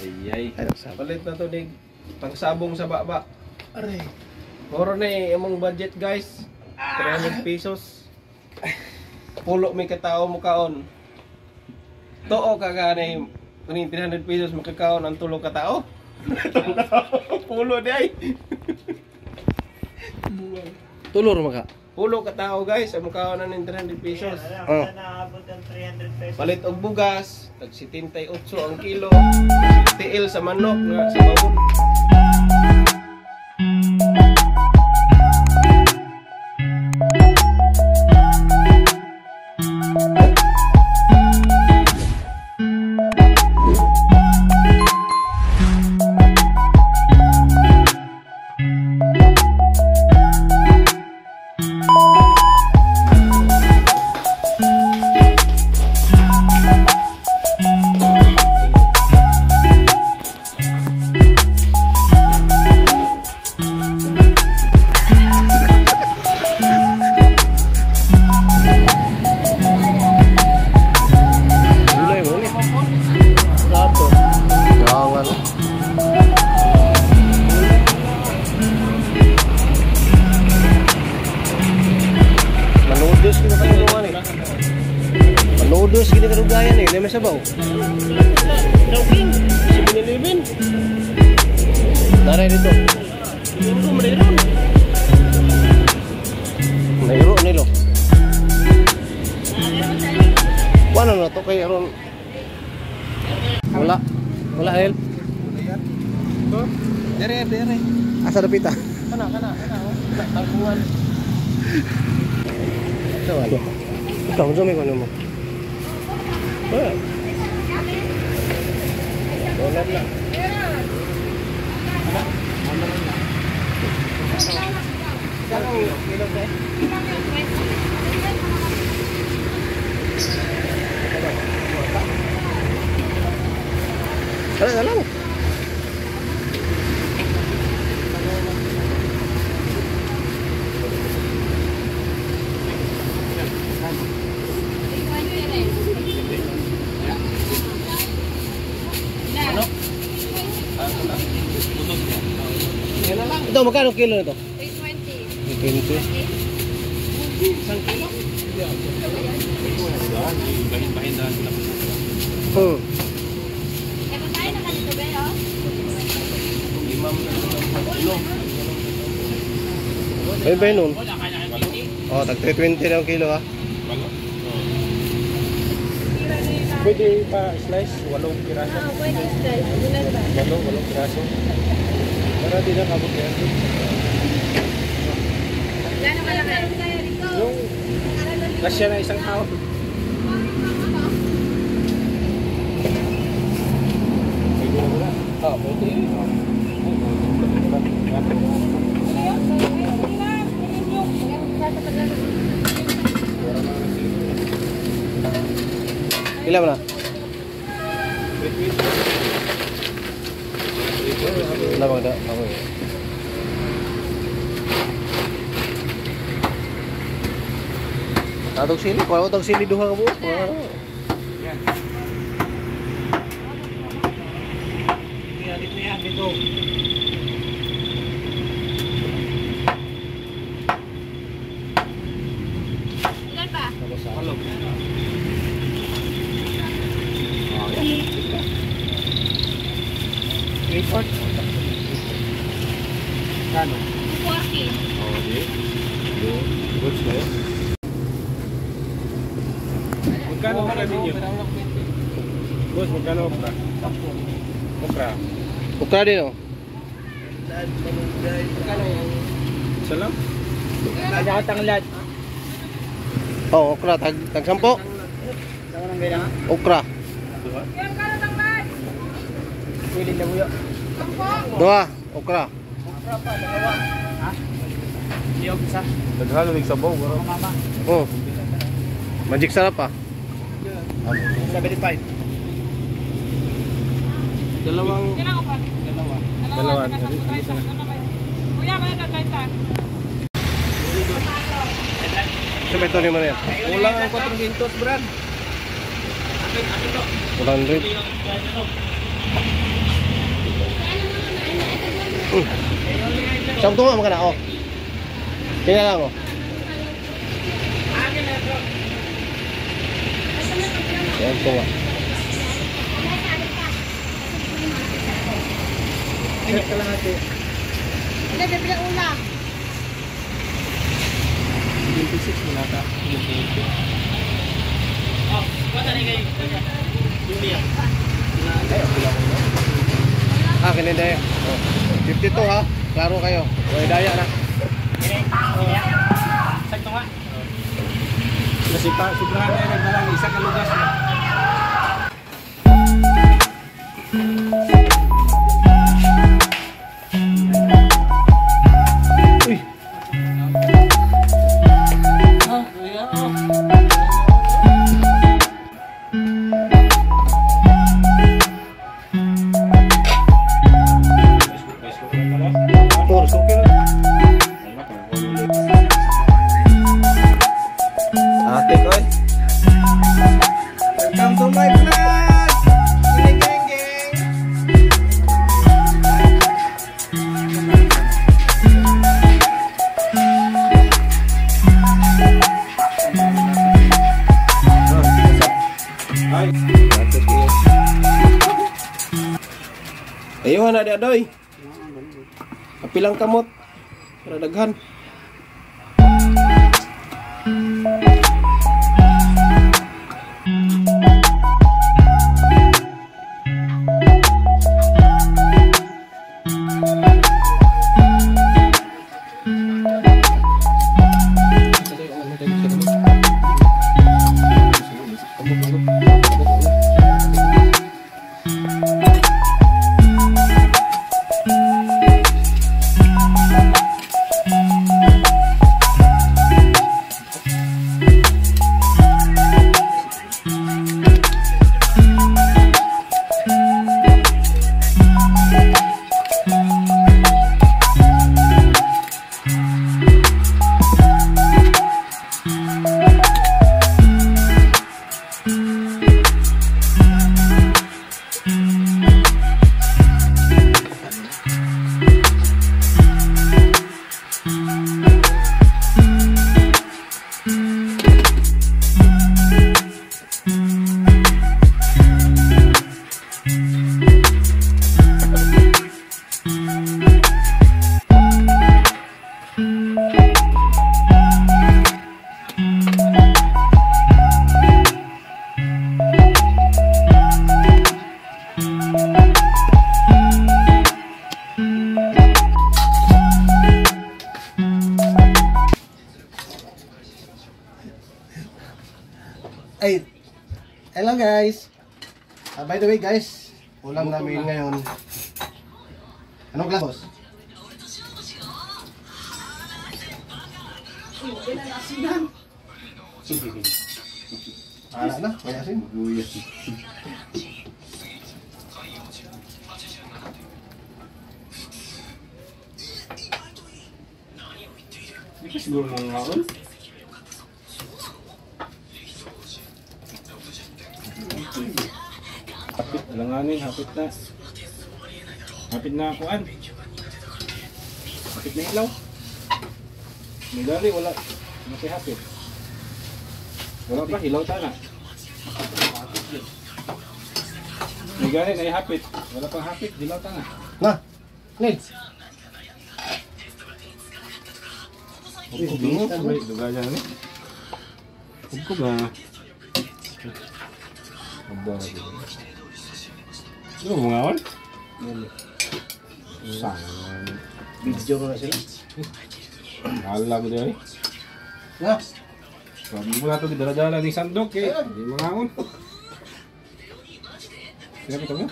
Ayay. Ay, sabon. Palit na to ni pangsabong sa baba. Aray. Moro na imong budget guys. 300 pesos. Pulo may katao mo kaon. Too ka gani kuning 300 pesos makakaon ang tulo ka tao. Pulo di ay. Tulor maka. Pulo ka tao guys, ang makaon na ng 300 pesos. Oh. Naabot ng 300 pesos. Palit og bugas, tag 78 ang kilo. Tiil sa manok nga sa bawon. Noodles gini kadugayan eh, may sabaw. Dawing, si Binilibin. Daray dito. Mayroon. Mayro nilo. Wala na to kay aron. Wala. Wala help. Dere. Asa dapita? Kana. Tangkungan. Ito ano? Ikaw mo may kuno mo. Well. Dolar lang. Lang. Ito, magkano kilo nito? 820. 20. Isang kilo? Bahin-bahin lang. Ito tayo na ganito ba yun? Imam kilo. Ayun ba yun nun? Oh, tag 320 na ang kilo ha? Pwede pa slice, 8 piraso. Pwede slice. Ilan ba? 8 piraso. Para di na kabot yan. Gano'n malaki? Yung kasya na isang tao. Ah, pwede. Ilan mo na? Wala bang da? Ako eh. Tatog sili? Kung ako tag sili duha ka po? Dito. Ilan ba? Halog. Report. Kano? 240. Oh, di. Goods na yun. Magkano ka ninyo? Boss, magkano okra? Okra. Ukra din oh. Magkano yung... Isa lang? Kaya ka tanglad. Oh, okra. Tag 10. Saan ang gaya? Okra. Dua? Pwede na buyo. Dua. Okra. Okra pa, dalawa. Ha? Hindi ako isa. Naghalo ng sabaw. Mama. Oh. Magic sarap ah. 75. Dalawang... Dalawa. Kuya, may nagkaita. Sabi ito naman yan. Kulang ang 400, Brad. 100. Siyang tunga mo ka na, oh. Kaya lang, oh. Siyang tunga. Check ka lang natin. Hindi, bibili ulam. 26 muna ka. Oh, wala na kayo. Julia. Kinindaya. 52 ha. Klaro kayo. Huwag daya na. Sakto nga. Kasi pa, sobrahan na nagdalang isa ka lugas na. Uy. Oras, okay na. Ate ko eh. Welcome to my vlog! Geng geng geng! Ay, ayun na adoy. Kapilang kamot. Para daghan. Ay, hello guys. By the way guys, ulam namin ngayon. Anong class, boss? Ala na, may asin. Hindi ka siguro nang ngaon? Hapit, alanganin, hapit na. Hapit na akuan. Hapit na ilaw. May gali, wala. Hapit. Wala pa, ilaw ta na. May gali, na hapit. Wala pa hapit, ilaw ta na. Na, Ned. Duga dyan eh. Huwag ba? Aba na dito. Ano mo ngawan? Saan? Video ko na sila. Hala mo dyan eh. Na, Sabi mo na ito, dala-dala ni Sandok eh. Hindi mo ngawan. Sila kita mo?